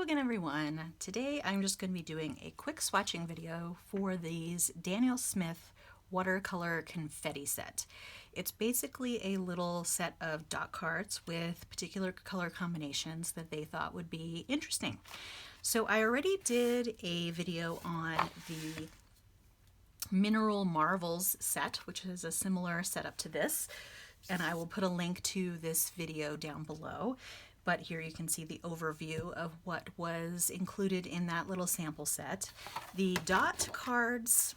again, everyone. Today I'm just going to be doing a quick swatching video for these Daniel Smith Watercolor Confetti set. It's basically a little set of dot cards with particular color combinations that they thought would be interesting. So I already did a video on the Mineral Marvels set, which is a similar setup to this, and I will put a link to this video down below. But here you can see the overview of what was included in that little sample set. The dot cards,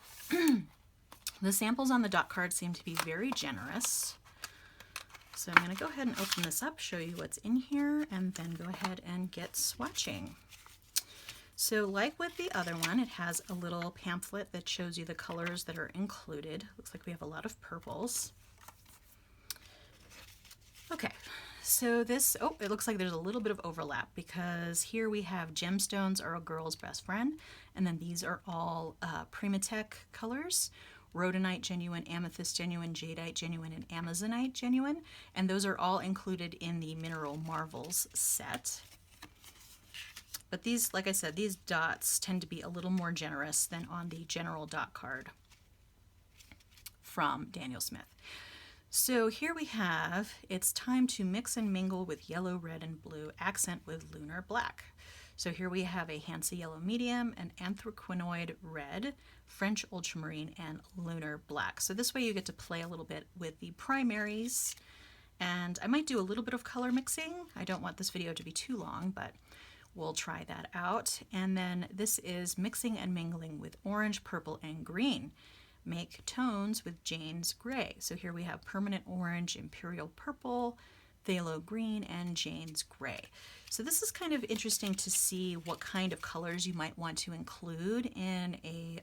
the samples on the dot cards seem to be very generous. So I'm going to go ahead and open this up, show you what's in here, and then go ahead and get swatching. So like with the other one, it has a little pamphlet that shows you the colors that are included. Looks like we have a lot of purples. Okay, so this, it looks like there's a little bit of overlap because here we have Gemstones Are a Girl's Best Friend, and then these are all Primatech colors. Rhodonite Genuine, Amethyst Genuine, Jadeite Genuine, and Amazonite Genuine, and those are all included in the Mineral Marvels set. But these, like I said, these dots tend to be a little more generous than on the general dot card from Daniel Smith. So here we have, it's time to mix and mingle with yellow, red, and blue, accent with lunar black. So here we have a Hansa Yellow Medium, an Anthraquinoid Red, French Ultramarine, and Lunar Black. So this way you get to play a little bit with the primaries, and I might do a little bit of color mixing. I don't want this video to be too long, but we'll try that out. And then this is mixing and mingling with orange, purple, and green. Make tones with Jane's Gray. So here we have Permanent Orange, Imperial Purple, Phthalo Green, and Jane's Gray. So this is kind of interesting to see what kind of colors you might want to include in a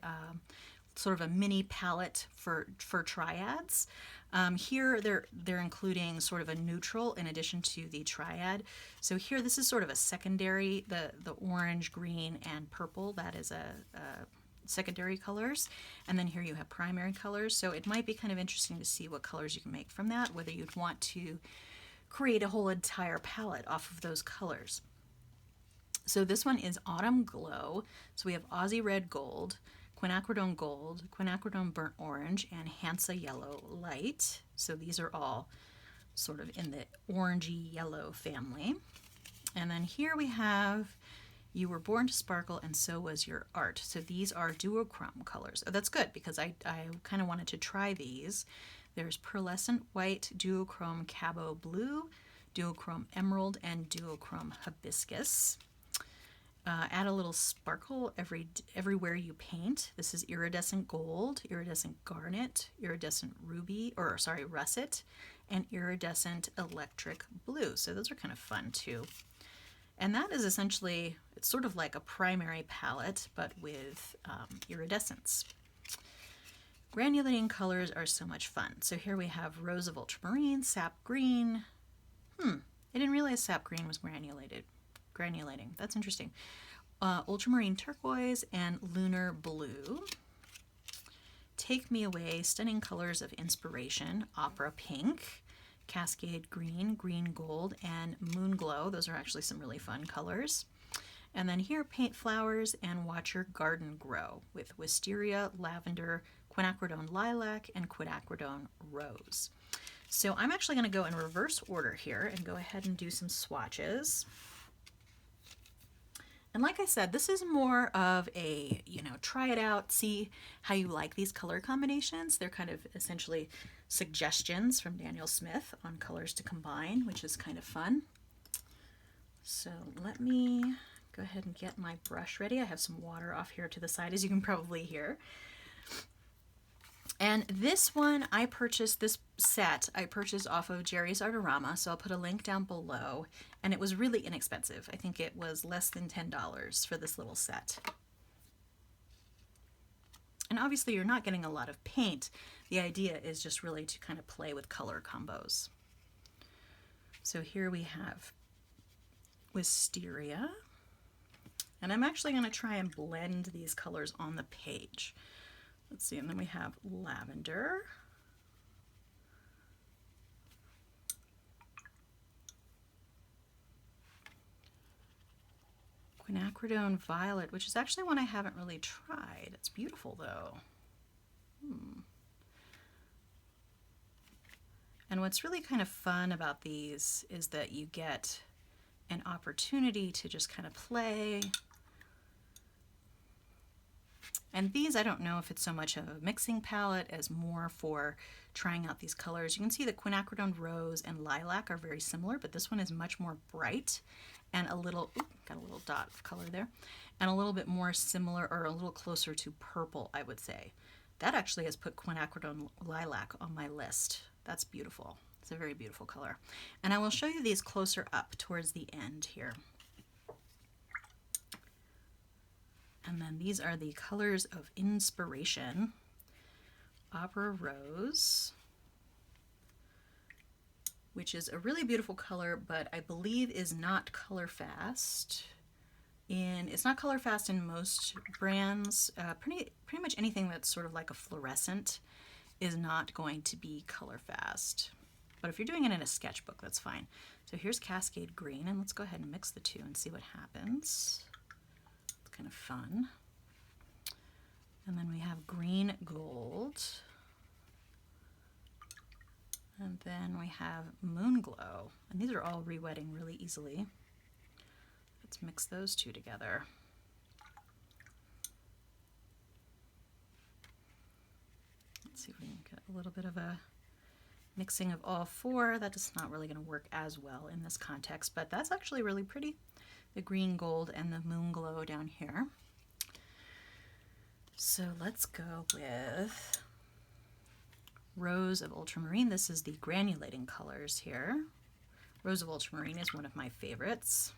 sort of a mini palette for triads. Here they're including sort of a neutral in addition to the triad. So here this is sort of a secondary, the orange, green, and purple. That is a secondary colors, and then here you have primary colors. So it might be kind of interesting to see what colors you can make from that, whether you'd want to create a whole entire palette off of those colors. So this one is Autumn Glow. So we have Aussie Red Gold, Quinacridone Gold, Quinacridone Burnt Orange, and Hansa Yellow Light. So these are all sort of in the orangey yellow family. And then here we have You Were Born to Sparkle and So Was Your Art. So these are duochrome colors. Oh, that's good because I kind of wanted to try these. There's Pearlescent White, Duochrome Cabo Blue, Duochrome Emerald, and Duochrome Hibiscus. Add a little sparkle everywhere you paint. This is Iridescent Gold, Iridescent Garnet, Iridescent Russet, and Iridescent Electric Blue. So those are kind of fun too. And that is essentially, it's sort of like a primary palette, but with iridescence. Granulating colors are so much fun. So here we have Rose of Ultramarine, Sap Green. I didn't realize Sap Green was granulating. That's interesting. Ultramarine Turquoise and Lunar Blue. Take Me Away, Stunning Colors of Inspiration, Opera Pink, Cascade Green, Green Gold, and Moon Glow. Those are actually some really fun colors. And then here, Paint Flowers and Watch Your Garden Grow with Wisteria, Lavender, Quinacridone Lilac, and Quinacridone Rose. So I'm actually going to go in reverse order here and go ahead and do some swatches. And like I said, this is more of a, try it out, see how you like these color combinations. They're kind of essentially suggestions from Daniel Smith on colors to combine, which is kind of fun. So let me go ahead and get my brush ready. I have some water off here to the side, as you can probably hear. And this one, this set I purchased off of Jerry's Artorama, so I'll put a link down below, and it was really inexpensive. I think it was less than $10 for this little set. And obviously you're not getting a lot of paint. The idea is just really to kind of play with color combos. So here we have Wisteria, and I'm actually going to try and blend these colors on the page. Let's see, and then we have Lavender. Quinacridone Violet, which is actually one I haven't really tried. It's beautiful though. And what's really kind of fun about these is that you get an opportunity to just kind of play. And these, I don't know if it's so much of a mixing palette as more for trying out these colors. You can see that Quinacridone Rose and Lilac are very similar, but this one is much more bright and a little, got a little dot of color there, and a little bit more similar or a little closer to purple, I would say. That actually has put Quinacridone Lilac on my list. That's beautiful. It's a very beautiful color. And I will show you these closer up towards the end here. And then these are the colors of inspiration. Opera Rose, which is a really beautiful color, but I believe is not color fast. It's not color fast in most brands. Pretty much anything that's sort of like a fluorescent is not going to be color fast. But if you're doing it in a sketchbook, that's fine. So here's Cascade Green, and let's go ahead and mix the two and see what happens. It's kind of fun. And then we have Green Gold. And then we have Moon Glow. And these are all re-wetting really easily. Let's mix those two together. Let's see if we can get a little bit of a mixing of all four. That is not really going to work as well in this context, but that's actually really pretty. The Green Gold and the Moon Glow down here. So let's go with Rose of Ultramarine. This is the granulating colors here. Rose of Ultramarine is one of my favorites.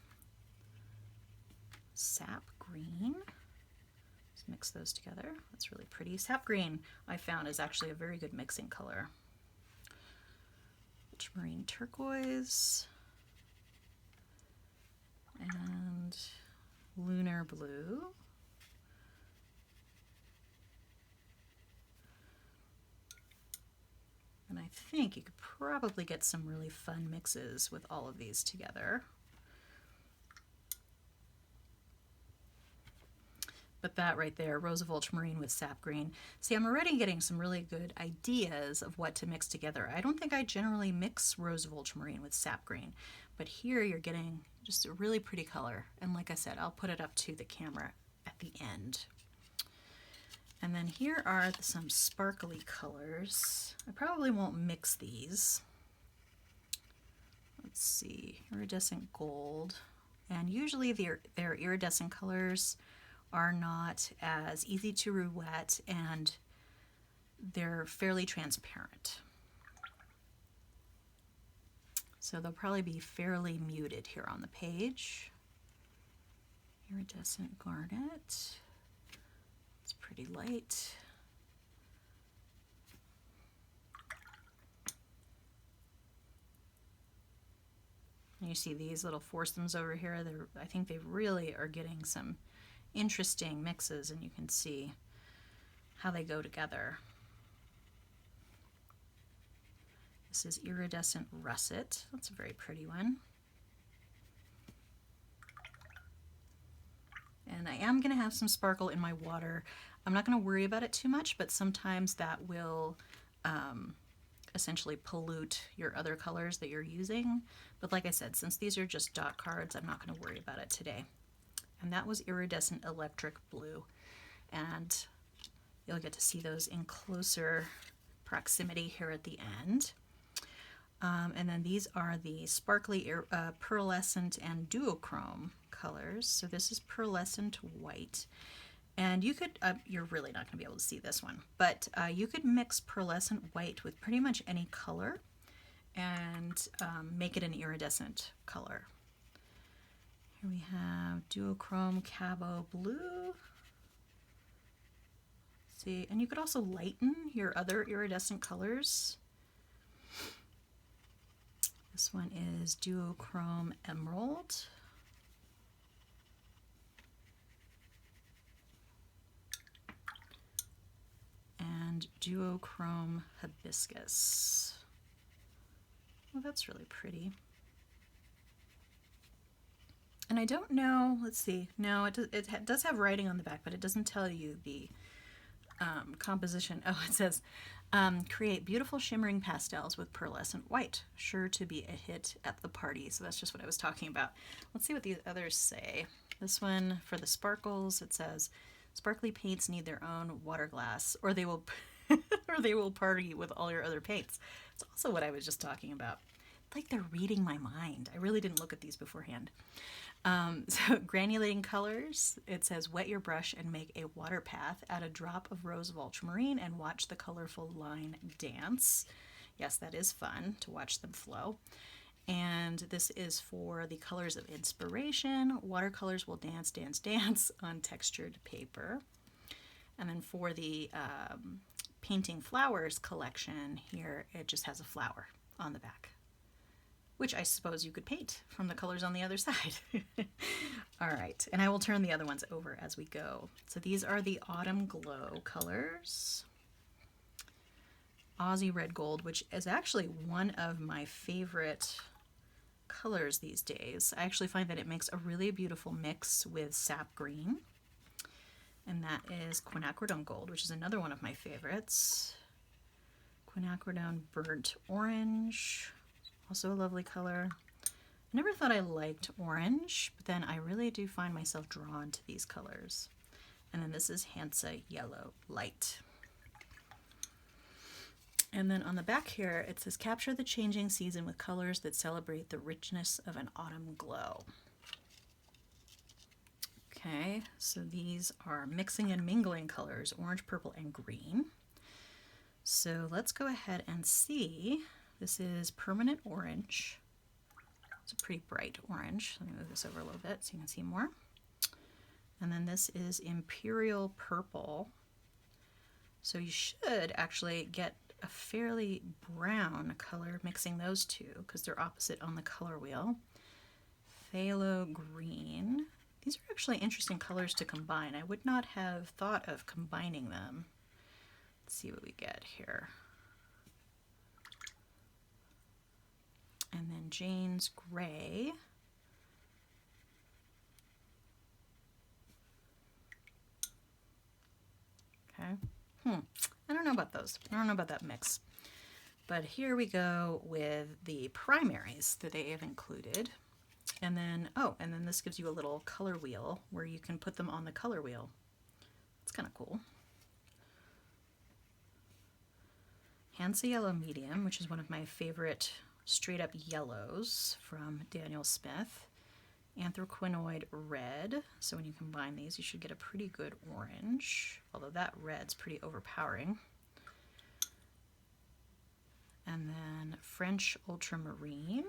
Sap Green. Let's mix those together. That's really pretty. Sap Green, I found, is actually a very good mixing color. Ultramarine Turquoise. And Lunar Blue. And I think you could probably get some really fun mixes with all of these together. But that right there, Rose of Ultramarine with Sap Green. See, I'm already getting some really good ideas of what to mix together. I don't think I generally mix Rose of Ultramarine with Sap Green, but here you're getting just a really pretty color. And like I said, I'll put it up to the camera at the end. And then here are some sparkly colors. I probably won't mix these. Let's see, iridescent gold. And usually their iridescent colors are not as easy to re-wet, and they're fairly transparent. So they'll probably be fairly muted here on the page. Iridescent garnet. It's pretty light. And you see these little foursomes over here. I think they really are getting some interesting mixes, and you can see how they go together. This is Iridescent Russet. That's a very pretty one. And I am going to have some sparkle in my water. I'm not going to worry about it too much, but sometimes that will essentially pollute your other colors that you're using. But like I said, since these are just dot cards, I'm not going to worry about it today. And that was Iridescent Electric Blue. And you'll get to see those in closer proximity here at the end. And then these are the sparkly pearlescent and duochrome colors. So this is pearlescent white. And you could, you're really not going to be able to see this one, but you could mix pearlescent white with pretty much any color and make it an iridescent color. Here we have Duochrome Cabo Blue. See, and you could also lighten your other iridescent colors. This one is Duochrome Emerald. And Duochrome Hibiscus. Well, that's really pretty. And I don't know, let's see, no, it does have writing on the back, but it doesn't tell you the composition. Oh, it says, create beautiful shimmering pastels with pearlescent white, sure to be a hit at the party. So that's just what I was talking about. Let's see what these others say. This one, for the sparkles, it says, sparkly paints need their own water glass, or they will or they will party with all your other paints. It's also what I was just talking about. Like they're reading my mind. I really didn't look at these beforehand. So granulating colors, it says wet your brush and make a water path, add a drop of rose of ultramarine and watch the colorful line dance. Yes, that is fun to watch them flow. And this is for the colors of inspiration. Watercolors will dance, dance, dance on textured paper. And then for the painting flowers collection here, it just has a flower on the back, which I suppose you could paint from the colors on the other side. All right, and I will turn the other ones over as we go. So these are the Autumn Glow colors. Aussie Red Gold, which is actually one of my favorite colors these days. I actually find that it makes a really beautiful mix with sap green. And that is quinacridone Gold, which is another one of my favorites. Quinacridone Burnt Orange, also a lovely color. I never thought I liked orange, but then I really do find myself drawn to these colors. And then this is Hansa Yellow Light. And then on the back here, it says, capture the changing season with colors that celebrate the richness of an autumn glow. Okay, so these are mixing and mingling colors, orange, purple, and green. So let's go ahead and see. This is Permanent Orange. It's a pretty bright orange. Let me move this over a little bit so you can see more. And then this is Imperial Purple. So you should actually get a fairly brown color mixing those two because they're opposite on the color wheel. Phthalo Green. These are actually interesting colors to combine. I would not have thought of combining them. Let's see what we get here. And then Jane's Gray. Okay. I don't know about those. I don't know about that mix. But here we go with the primaries that they have included. And then, oh, and then this gives you a little color wheel where you can put them on the color wheel. It's kind of cool. Hansa Yellow Medium, which is one of my favorite straight up yellows from Daniel Smith. Anthraquinoid Red. So when you combine these, you should get a pretty good orange, although that red's pretty overpowering. And then French Ultramarine.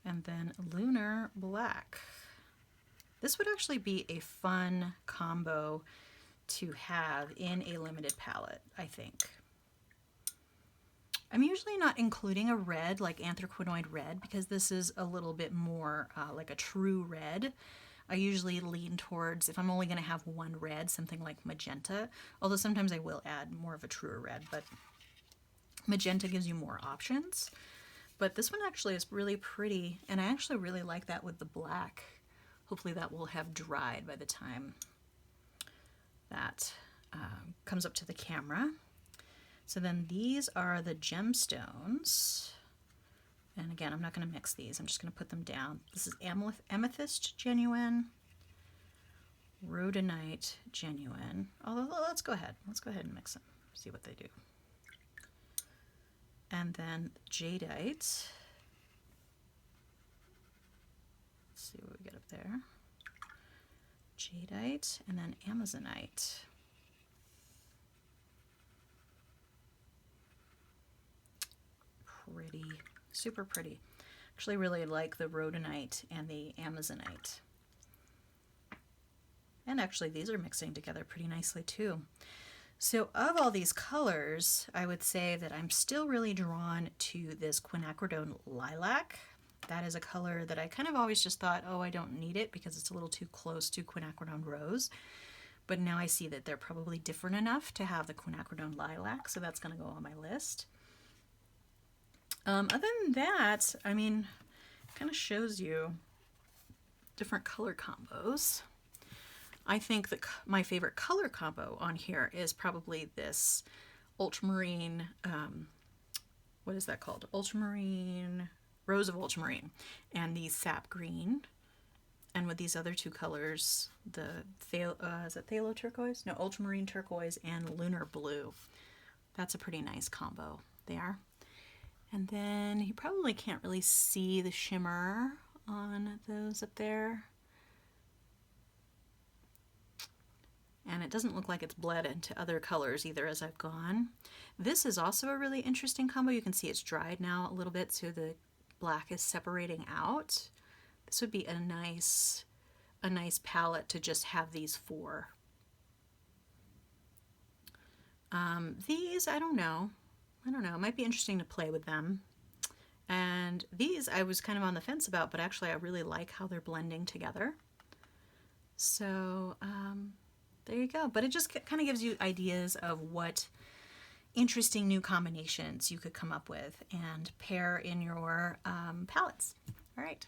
And then Lunar Black. This would actually be a fun combo to have in a limited palette, I think. I'm usually not including a red like Anthraquinoid Red because this is a little bit more like a true red. I usually lean towards, if I'm only going to have one red, something like magenta, although sometimes I will add more of a truer red, but magenta gives you more options. But this one actually is really pretty, and I actually really like that with the black. Hopefully that will have dried by the time that comes up to the camera. So then these are the gemstones. And again, I'm not going to mix these. I'm just going to put them down. This is Amethyst Genuine, Rhodonite Genuine. Although let's go ahead. Let's go ahead and mix them. See what they do. And then Jadeite. Let's see what we get up there. Jadeite and then Amazonite. Pretty, super pretty. Actually really like the Rhodonite and the Amazonite. And actually these are mixing together pretty nicely too. So of all these colors, I would say that I'm still really drawn to this Quinacridone Lilac. That is a color that I kind of always just thought, oh, I don't need it because it's a little too close to Quinacridone Rose. but now I see that they're probably different enough to have the quinacridone lilac, so that's going to go on my list. Other than that, I mean, it kind of shows you different color combos. I think that my favorite color combo on here is probably this ultramarine, what is that called? Ultramarine, Rose of Ultramarine, and the sap green. And with these other two colors, the is it phthalo turquoise? No, ultramarine turquoise and lunar blue. That's a pretty nice combo there. And then you probably can't really see the shimmer on those up there. And it doesn't look like it's bled into other colors either as I've gone. This is also a really interesting combo. You can see it's dried now a little bit, so the black is separating out. This would be a nice palette to just have these four. These, I don't know. It might be interesting to play with them. And these I was kind of on the fence about, but actually I really like how they're blending together. So there you go. But it just kind of gives you ideas of what interesting new combinations you could come up with and pair in your palettes. All right.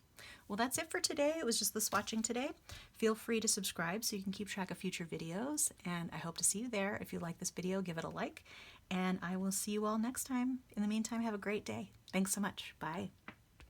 Well, that's it for today. It was just the swatching today. Feel free to subscribe so you can keep track of future videos, and I hope to see you there. If you like this video, give it a like, and I will see you all next time. In the meantime, have a great day. Thanks so much. Bye.